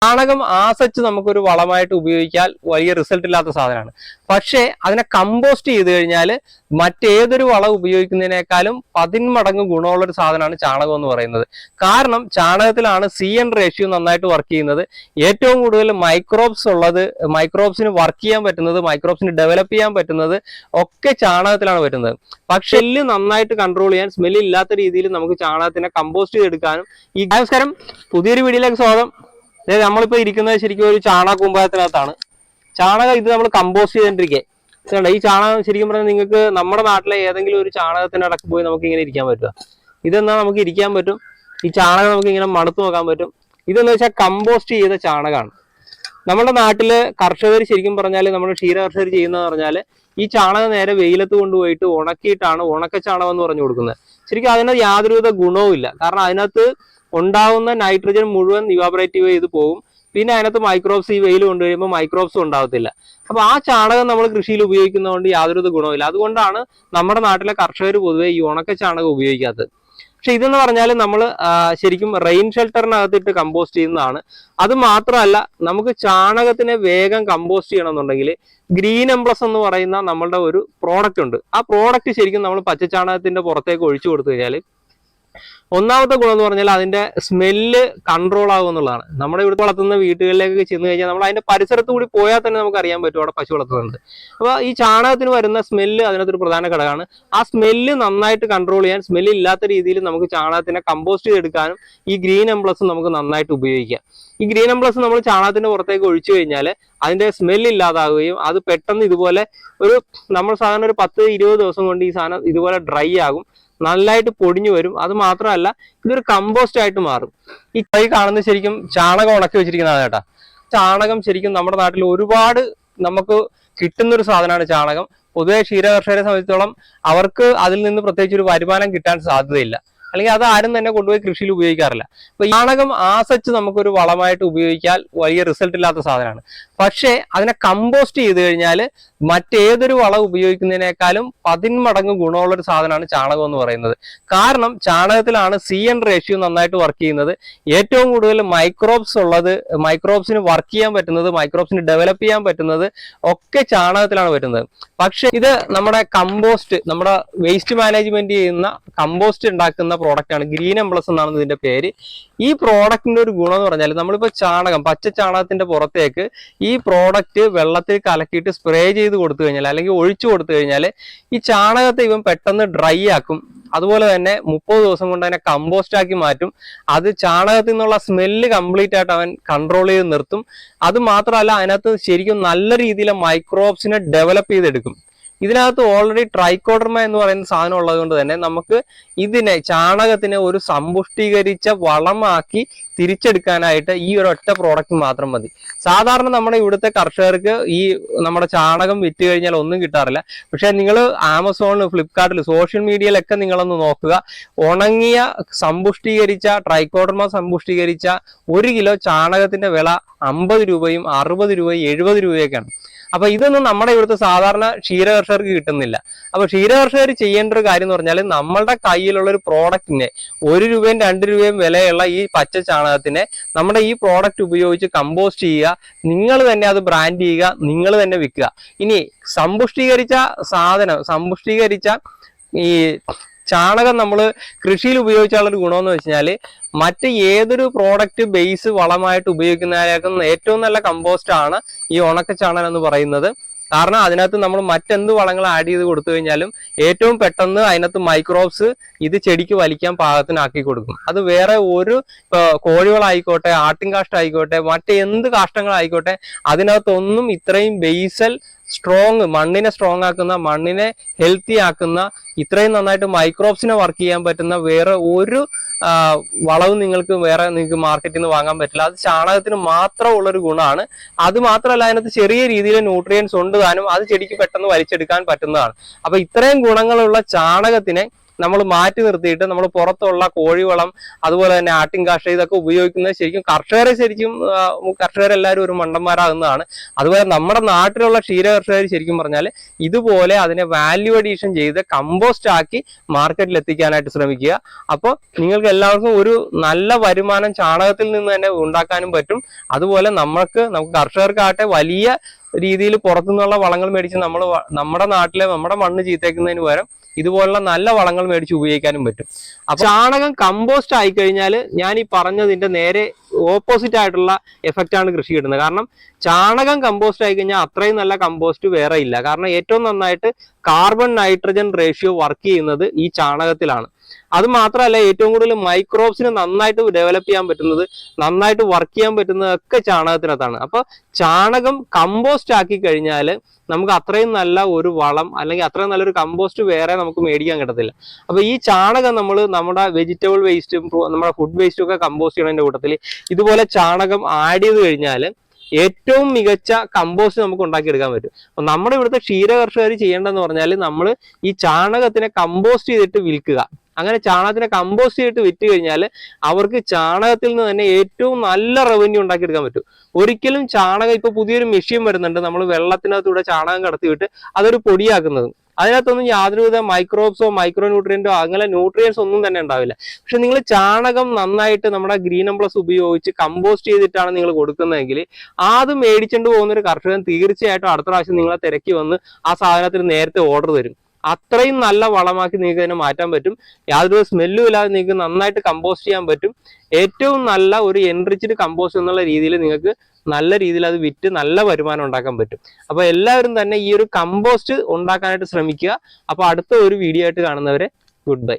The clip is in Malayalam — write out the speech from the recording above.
ചാണകം ആസച്ച് നമുക്കൊരു വളമായിട്ട് ഉപയോഗിക്കാൻ വലിയ റിസൾട്ട് ഇല്ലാത്ത സാധനമാണ്. പക്ഷേ അതിനെ കമ്പോസ്റ്റ് ചെയ്ത് കഴിഞ്ഞാൽ മറ്റേതൊരു വളം ഉപയോഗിക്കുന്നതിനേക്കാളും 10 മടങ്ങ് ഗുണമുള്ള ഒരു സാധനമാണ് ചാണകം എന്ന് പറയുന്നത്. കാരണം ചാണകത്തിലാണ് CN റേഷ്യോ നന്നായിട്ട് വർക്ക് ചെയ്യുന്നത്. ഏറ്റവും കൂടുതൽ മൈക്രോബ്സ് ഉള്ളത്, മൈക്രോബ്സിന് വർക്ക് ചെയ്യാൻ പറ്റുന്നത്, മൈക്രോബ്സിന് ഡെവലപ്പ് ചെയ്യാൻ പറ്റുന്നത് ഒക്കെ ചാണകത്തിലാണ് പറ്റുന്നത്. പക്ഷെ സ്മെല്ല് നന്നായിട്ട് കൺട്രോൾ ചെയ്യാൻ, സ്മെല്ല് ഇല്ലാത്ത രീതിയിൽ നമുക്ക് ചാണകത്തിനെ കമ്പോസ്റ്റ് ചെയ്തെടുക്കാനും നമസ്കാരം, പുതിയൊരു വീഡിയോയിലേക്ക് സ്വാഗതം. നമ്മളിപ്പോ ഇരിക്കുന്നത് ശരിക്കും ഒരു ചാണക കുമ്പായത്തിനകത്താണ്. ചാണകം ഇത് നമ്മൾ കമ്പോസ്റ്റ് ചെയ്തോണ്ടിരിക്കേ. ഈ ചാണകം ശരിക്കും പറഞ്ഞാൽ നിങ്ങൾക്ക് നമ്മുടെ നാട്ടിലെ ഏതെങ്കിലും ഒരു ചാണകത്തിന്റെ ഇടയ്ക്ക് പോയി നമുക്ക് ഇങ്ങനെ ഇരിക്കാൻ പറ്റുക. ഇതെന്നാ നമുക്ക് ഇരിക്കാൻ പറ്റും. ഈ ചാണകം നമുക്ക് ഇങ്ങനെ മണത്ത് നോക്കാൻ പറ്റും. ഇതെന്ന് വെച്ചാൽ കമ്പോസ്റ്റ് ചെയ്ത ചാണകമാണ്. നമ്മുടെ നാട്ടില് കർഷകർ ശരിക്കും പറഞ്ഞാൽ, നമ്മുടെ ക്ഷീര കർഷകർ ചെയ്യുന്നതെന്ന് പറഞ്ഞാൽ ഈ ചാണകം നേരെ വെയിലത്ത് കൊണ്ടുപോയിട്ട് ഉണക്കിയിട്ടാണ് ഉണക്ക ചാണകം എന്ന് പറഞ്ഞു കൊടുക്കുന്നത്. ശരിക്കും അതിനകത്ത് യാതൊരുവിധ ഗുണവും ഇല്ല. കാരണം അതിനകത്ത് ഉണ്ടാവുന്ന നൈട്രജൻ മുഴുവൻ ഇവാപറേറ്റീവ് ചെയ്ത് പോകും. പിന്നെ അതിനകത്ത് മൈക്രോബ്സ്, ഈ വെയിൽ കൊണ്ടു കഴിയുമ്പോൾ മൈക്രോബ്സും ഉണ്ടാവത്തില്ല. അപ്പൊ ആ ചാണകം നമ്മൾ കൃഷിയിൽ ഉപയോഗിക്കുന്നതുകൊണ്ട് യാതൊരു ഗുണമില്ല. അതുകൊണ്ടാണ് നമ്മുടെ നാട്ടിലെ കർഷകർ പൊതുവെ ഈ ഉണക്ക ചാണകം ഉപയോഗിക്കാത്തത്. പക്ഷെ ഇതെന്ന് പറഞ്ഞാൽ നമ്മൾ ശരിക്കും റെയിൻ ഷെൽട്ടറിനകത്തിട്ട് കമ്പോസ്റ്റ് ചെയ്യുന്നതാണ്. അത് മാത്രമല്ല, നമുക്ക് ചാണകത്തിനെ വേഗം കമ്പോസ്റ്റ് ചെയ്യണമെന്നുണ്ടെങ്കിൽ ഗ്രീൻ എംപ്ലസ് എന്ന് പറയുന്ന നമ്മളുടെ ഒരു പ്രോഡക്റ്റ് ഉണ്ട്. ആ പ്രോഡക്റ്റ് ശരിക്കും നമ്മൾ പച്ചച്ചാണകത്തിന്റെ പുറത്തേക്ക് ഒഴിച്ചു കൊടുത്തു കഴിഞ്ഞാൽ ഒന്നാമത്തെ ഗുണം എന്ന് പറഞ്ഞാൽ അതിന്റെ സ്മെല്ല് കൺട്രോൾ ആകും എന്നുള്ളതാണ്. നമ്മുടെ ഇവിടെ വളർത്തുന്ന വീടുകളിലേക്ക് ചെന്ന് കഴിഞ്ഞാൽ നമ്മൾ അതിന്റെ പരിസരത്ത് കൂടി പോയാൽ തന്നെ നമുക്ക് അറിയാൻ പറ്റും അവിടെ പശു വളർത്തുന്നുണ്ട്. അപ്പൊ ഈ ചാണകത്തിന് വരുന്ന സ്മെല്ല് അതിനകത്തൊരു പ്രധാന ഘടകമാണ്. ആ സ്മെല്ല് നന്നായിട്ട് കൺട്രോൾ ചെയ്യാൻ, സ്മെല്ല് ഇല്ലാത്ത രീതിയിൽ നമുക്ക് ചാണകത്തിനെ കമ്പോസ്റ്റ് ചെയ്തെടുക്കാനും ഈ ഗ്രീൻ എംപ്ലസ് നമുക്ക് നന്നായിട്ട് ഉപയോഗിക്കാം. ഈ ഗ്രീൻ എംപ്ലസ് നമ്മൾ ചാണകത്തിന്റെ പുറത്തേക്ക് ഒഴിച്ചു കഴിഞ്ഞാൽ അതിന്റെ സ്മെല്ല് ഇല്ലാതാവുകയും അത് പെട്ടെന്ന് ഇതുപോലെ നമ്മൾ സാധാരണ ഒരു 10-20 ദിവസം കൊണ്ട് ഈ സാധനം ഇതുപോലെ ഡ്രൈ ആകും, നല്ലതായിട്ട് പൊടിഞ്ഞു വരും. അത് മാത്രമല്ല, ഇതൊരു കമ്പോസ്റ്റ് ആയിട്ട് മാറും. ഈ കൈ കാണുന്നത് ശരിക്കും ചാണകം ഉണക്കി വെച്ചിരിക്കുന്നതാണ് കേട്ടാ. ചാണകം ശരിക്കും നമ്മുടെ നാട്ടിൽ ഒരുപാട് നമുക്ക് കിട്ടുന്ന ഒരു സാധനമാണ് ചാണകം. പൊതുവെ ക്ഷീര കർഷകരെ സംബന്ധിച്ചിടത്തോളം അവർക്ക് അതിൽ നിന്ന് പ്രത്യേകിച്ച് ഒരു വരുമാനം കിട്ടാൻ സാധ്യതയില്ല, അല്ലെങ്കിൽ അത് ആരും തന്നെ കൊണ്ടുപോയി കൃഷിയിൽ ഉപയോഗിക്കാറില്ല. അപ്പൊ ചാണകം ആസച്ച് നമുക്കൊരു വളമായിട്ട് ഉപയോഗിക്കാൻ വലിയ റിസൾട്ട് ഇല്ലാത്ത സാധനമാണ്. പക്ഷേ അതിനെ കമ്പോസ്റ്റ് ചെയ്ത് കഴിഞ്ഞാൽ മറ്റേതൊരു വളം ഉപയോഗിക്കുന്നതിനേക്കാളും 10 മടങ്ങ് ഗുണമുള്ള ഒരു സാധനമാണ് ചാണകം എന്ന് പറയുന്നത്. കാരണം ചാണകത്തിലാണ് CN റേഷ്യോ നന്നായിട്ട് വർക്ക് ചെയ്യുന്നത്. ഏറ്റവും കൂടുതൽ മൈക്രോബ്സ് ഉള്ളത്, മൈക്രോബ്സിന് വർക്ക് ചെയ്യാൻ പറ്റുന്നത്, മൈക്രോബ്സിന് ഡെവലപ്പ് ചെയ്യാൻ പറ്റുന്നത് ഒക്കെ ചാണകത്തിലാണ് പറ്റുന്നത്. പക്ഷെ ഇത് നമ്മുടെ കമ്പോസ്റ്റ്, നമ്മുടെ വേസ്റ്റ് മാനേജ്മെന്റ് ചെയ്യുന്ന കമ്പോസ്റ്റ് ഉണ്ടാക്കുന്ന പ്രോഡക്റ്റ് ആണ്. ഗ്രീൻ എംപ്ലസ് എന്നാണ് ഇതിന്റെ പേര്. ഈ പ്രോഡക്റ്റിന്റെ ഒരു ഗുണം എന്ന് പറഞ്ഞാൽ, നമ്മളിപ്പോ ചാണകം, പച്ച ചാണകത്തിന്റെ പുറത്തേക്ക് ഈ പ്രോഡക്റ്റ് വെള്ളത്തിൽ കലക്കിയിട്ട് സ്പ്രേ ചെയ്ത് കൊടുത്തു കഴിഞ്ഞാൽ, അല്ലെങ്കിൽ ഒഴിച്ചു കൊടുത്തു കഴിഞ്ഞാൽ ഈ ചാണകത്തെ ഇവൻ പെട്ടെന്ന് ഡ്രൈ ആക്കും. അതുപോലെ തന്നെ 30 ദിവസം കൊണ്ട് അതിനെ കമ്പോസ്റ്റ് ആക്കി മാറ്റും. അത് ചാണകത്തിൽ നിന്നുള്ള സ്മെല്ല് കംപ്ലീറ്റ് ആയിട്ട് അവൻ കൺട്രോൾ ചെയ്ത് നിർത്തും. അത് മാത്രമല്ല, അതിനകത്ത് ശരിക്കും നല്ല രീതിയിലെ മൈക്രോബ്സിനെ ഡെവലപ്പ് ചെയ്തെടുക്കും. ഇതിനകത്ത് ഓൾറെഡി ട്രൈക്കോഡർമ എന്ന് പറയുന്ന സാധനം ഉള്ളത് കൊണ്ട് തന്നെ നമുക്ക് ഇതിനെ, ചാണകത്തിനെ ഒരു സമ്പുഷ്ടീകരിച്ച വളമാക്കി തിരിച്ചെടുക്കാനായിട്ട് ഈ ഒരു ഒറ്റ പ്രോഡക്റ്റ് മാത്രം മതി. സാധാരണ നമ്മുടെ ഇവിടുത്തെ കർഷകർക്ക് ഈ നമ്മുടെ ചാണകം വിറ്റ് കഴിഞ്ഞാൽ ഒന്നും കിട്ടാറില്ല. പക്ഷെ നിങ്ങൾ ആമസോണിൽ, ഫ്ലിപ്കാർട്ടിൽ, സോഷ്യൽ മീഡിയയിലൊക്കെ നിങ്ങളൊന്ന് നോക്കുക, ഉണങ്ങിയ സമ്പുഷ്ടീകരിച്ച ട്രൈക്കോഡർമ സമ്പുഷ്ടീകരിച്ച 1 കിലോ ചാണകത്തിന്റെ വില 50 രൂപയും 60 രൂപയും 70 രൂപയൊക്കെയാണ്. അപ്പൊ ഇതൊന്നും നമ്മുടെ ഇവിടുത്തെ സാധാരണ ക്ഷീര കർഷകർക്ക് കിട്ടുന്നില്ല. അപ്പൊ ക്ഷീര കർഷകർ ചെയ്യേണ്ട ഒരു കാര്യം എന്ന് പറഞ്ഞാൽ, നമ്മളുടെ കയ്യിലുള്ള ഒരു പ്രോഡക്റ്റിനെ 1 രൂപയും 2 രൂപയും വിലയുള്ള ഈ പച്ച ചാണകത്തിനെ നമ്മുടെ ഈ പ്രോഡക്റ്റ് ഉപയോഗിച്ച് കമ്പോസ്റ്റ് ചെയ്യുക. നിങ്ങൾ തന്നെ അത് ബ്രാൻഡ് ചെയ്യുക, നിങ്ങൾ തന്നെ വിൽക്കുക. ഇനി സമ്പുഷ്ടീകരിച്ച സാധനം, സമ്പുഷ്ടീകരിച്ച ഈ ചാണകം നമ്മൾ കൃഷിയിൽ ഉപയോഗിച്ചുള്ള ഒരു ഗുണമെന്ന് വെച്ചാൽ, മറ്റ് ഏതൊരു പ്രോഡക്റ്റ് ബേസ് വളമായിട്ട് ഉപയോഗിക്കുന്നതിനേക്കാൾ ഏറ്റവും നല്ല കമ്പോസ്റ്റ് ആണ് ഈ ഉണക്ക ചാണകം എന്ന് പറയുന്നത്. കാരണം അതിനകത്ത് നമ്മൾ മറ്റെന്ത് വളങ്ങൾ ആഡ് ചെയ്ത് കൊടുത്തു കഴിഞ്ഞാലും ഏറ്റവും പെട്ടെന്ന് അതിനകത്ത് മൈക്രോബ്സ് ഇത് ചെടിക്ക് വലിക്കാൻ പാകത്തിനാക്കി കൊടുക്കും. അത് വേറെ ഒരു കോഴികളായിക്കോട്ടെ, ആട്ടിൻകാഷ്ടം ആയിക്കോട്ടെ, മറ്റെന്ത് കാഷ്ടങ്ങളായിക്കോട്ടെ, അതിനകത്തൊന്നും ഇത്രയും ബേസൽ സ്ട്രോങ്, മണ്ണിനെ സ്ട്രോങ് ആക്കുന്ന, മണ്ണിനെ ഹെൽത്തി ആക്കുന്ന, ഇത്രയും നന്നായിട്ട് മൈക്രോബ്സിനെ വർക്ക് ചെയ്യാൻ പറ്റുന്ന വേറെ ഒരു വളവും നിങ്ങൾക്ക് മാർക്കറ്റിൽ നിന്ന് വാങ്ങാൻ പറ്റില്ല. അത് ചാണകത്തിന് മാത്രമുള്ളൊരു ഗുണമാണ്. അത് മാത്രമല്ല, അതിനകത്ത് ചെറിയ രീതിയിൽ ന്യൂട്രിയൻസ് ഉണ്ട് താനും, അത് ചെടിക്ക് പെട്ടെന്ന് വലിച്ചെടുക്കാൻ പറ്റുന്നതാണ്. അപ്പൊ ഇത്രയും ഗുണങ്ങളുള്ള ചാണകത്തിനെ നമ്മൾ മാറ്റി നിർത്തിയിട്ട് നമ്മൾ പുറത്തുള്ള കോഴിവളം അതുപോലെ തന്നെ ആട്ടിൻകാഷ്ട ഇതൊക്കെ ഉപയോഗിക്കുന്നത് ശരിക്കും കർഷകരെല്ലാവരും ഒരു മണ്ടന്മാരാകുന്നതാണ്. അതുപോലെ നമ്മുടെ നാട്ടിലുള്ള ക്ഷീര കർഷകർ ശരിക്കും പറഞ്ഞാൽ ഇതുപോലെ അതിനെ വാല്യൂ അഡീഷൻ ചെയ്ത് കമ്പോസ്റ്റ് ആക്കി മാർക്കറ്റിൽ എത്തിക്കാനായിട്ട് ശ്രമിക്കുക. അപ്പോൾ നിങ്ങൾക്ക് എല്ലാവർക്കും ഒരു നല്ല വരുമാനം ചാണകത്തിൽ നിന്ന് തന്നെ ഉണ്ടാക്കാനും പറ്റും. അതുപോലെ നമുക്ക് കർഷകർക്കാകട്ടെ വലിയ രീതിയിൽ പുറത്തുനിന്നുള്ള വളങ്ങൾ മേടിച്ച് നമ്മുടെ നാട്ടിലെ നമ്മുടെ മണ്ണ് ചീത്തേക്കുന്നതിന് പകരം ഇതുപോലുള്ള നല്ല വളങ്ങൾ മേടിച്ച് ഉപയോഗിക്കാനും പറ്റും. അപ്പൊ ചാണകം കമ്പോസ്റ്റ് ആയി കഴിഞ്ഞാൽ ഞാൻ ഈ പറഞ്ഞതിന്റെ നേരെ ഓപ്പോസിറ്റ് ആയിട്ടുള്ള എഫക്റ്റ് ആണ് കൃഷി കിട്ടുന്നത്. കാരണം ചാണകം കമ്പോസ്റ്റ് ആയി കഴിഞ്ഞാൽ അത്രയും നല്ല കമ്പോസ്റ്റ് വേറെ ഇല്ല. കാരണം ഏറ്റവും നന്നായിട്ട് കാർബൺ നൈട്രജൻ റേഷ്യോ വർക്ക് ചെയ്യുന്നത് ഈ ചാണകത്തിലാണ്. അത് മാത്രമല്ല ഏറ്റവും കൂടുതൽ മൈക്രോബ്സിനെ നന്നായിട്ട് ഡെവലപ്പ് ചെയ്യാൻ പറ്റുന്നത്, നന്നായിട്ട് വർക്ക് ചെയ്യാൻ പറ്റുന്നതൊക്കെ ചാണകത്തിനകത്താണ്. അപ്പൊ ചാണകം കമ്പോസ്റ്റ് ആക്കി കഴിഞ്ഞാൽ നമുക്ക് അത്രയും നല്ല ഒരു വളം അല്ലെങ്കിൽ അത്രയും നല്ലൊരു കമ്പോസ്റ്റ് വേറെ നമുക്ക് മേടിക്കാൻ കിട്ടത്തില്ല. അപ്പൊ ഈ ചാണകം നമ്മുടെ വെജിറ്റബിൾ വേസ്റ്റും നമ്മുടെ ഫുഡ് വേസ്റ്റും ഒക്കെ കമ്പോസ്റ്റ് ചെയ്യുന്നതിന്റെ കൂട്ടത്തിൽ ഇതുപോലെ ചാണകം ആഡ് ചെയ്ത് കഴിഞ്ഞാൽ ഏറ്റവും മികച്ച കമ്പോസ്റ്റ് നമുക്ക് ഉണ്ടാക്കിയെടുക്കാൻ പറ്റും. അപ്പൊ നമ്മുടെ ഇവിടുത്തെ ക്ഷീര കർഷകർ ചെയ്യേണ്ടതെന്ന് പറഞ്ഞാൽ നമ്മൾ ഈ ചാണകത്തിനെ കമ്പോസ്റ്റ് ചെയ്തിട്ട് വിൽക്കുക. അങ്ങനെ ചാണകത്തിനെ കമ്പോസ്റ്റ് ചെയ്തിട്ട് വിറ്റ് കഴിഞ്ഞാൽ അവർക്ക് ചാണകത്തിൽ നിന്ന് തന്നെ ഏറ്റവും നല്ല റവന്യൂ ഉണ്ടാക്കിയെടുക്കാൻ പറ്റും. ഒരിക്കലും ചാണകം ഇപ്പൊ പുതിയൊരു മെഷീൻ വരുന്നുണ്ട്, നമ്മൾ വെള്ളത്തിനകത്തൂടെ ചാണകം കടത്തിവിട്ട് അതൊരു പൊടിയാക്കുന്നത്. അതിനകത്തൊന്നും യാതൊരുവിധ മൈക്രോബ്സോ മൈക്രോ ന്യൂട്രിയന്റോ അങ്ങനെ ന്യൂട്രിയൻസ് ഒന്നും തന്നെ ഉണ്ടാവില്ല. പക്ഷെ നിങ്ങൾ ചാണകം നന്നായിട്ട് നമ്മുടെ ഗ്രീൻ പ്ലസ് ഉപയോഗിച്ച് കമ്പോസ്റ്റ് ചെയ്തിട്ടാണ് നിങ്ങൾ കൊടുക്കുന്നതെങ്കിൽ അത് മേടിച്ചുകൊണ്ട് പോകുന്ന ഒരു കർഷകൻ തീർച്ചയായിട്ടും അടുത്ത പ്രാവശ്യം നിങ്ങളെ തിരക്കി വന്ന് ആ സാധനത്തിന് നേരത്തെ ഓർഡർ തരും. അത്രയും നല്ല വളമാക്കി നിങ്ങൾക്ക് തന്നെ മാറ്റാൻ പറ്റും. യാതൊരു സ്മെല്ലും ഇല്ലാതെ നിങ്ങൾക്ക് നന്നായിട്ട് കമ്പോസ്റ്റ് ചെയ്യാൻ പറ്റും. ഏറ്റവും നല്ല ഒരു എൻറിച്ച്ഡ് കമ്പോസ്റ്റ് എന്നുള്ള രീതിയിൽ നിങ്ങൾക്ക് നല്ല രീതിയിൽ അത് വിറ്റ് നല്ല വരുമാനം ഉണ്ടാക്കാൻ പറ്റും. അപ്പൊ എല്ലാവരും തന്നെ ഈ ഒരു കമ്പോസ്റ്റ് ഉണ്ടാക്കാനായിട്ട് ശ്രമിക്കുക. അപ്പൊ അടുത്ത ഒരു വീഡിയോ ആയിട്ട് കാണുന്നവരെ ഗുഡ് ബൈ.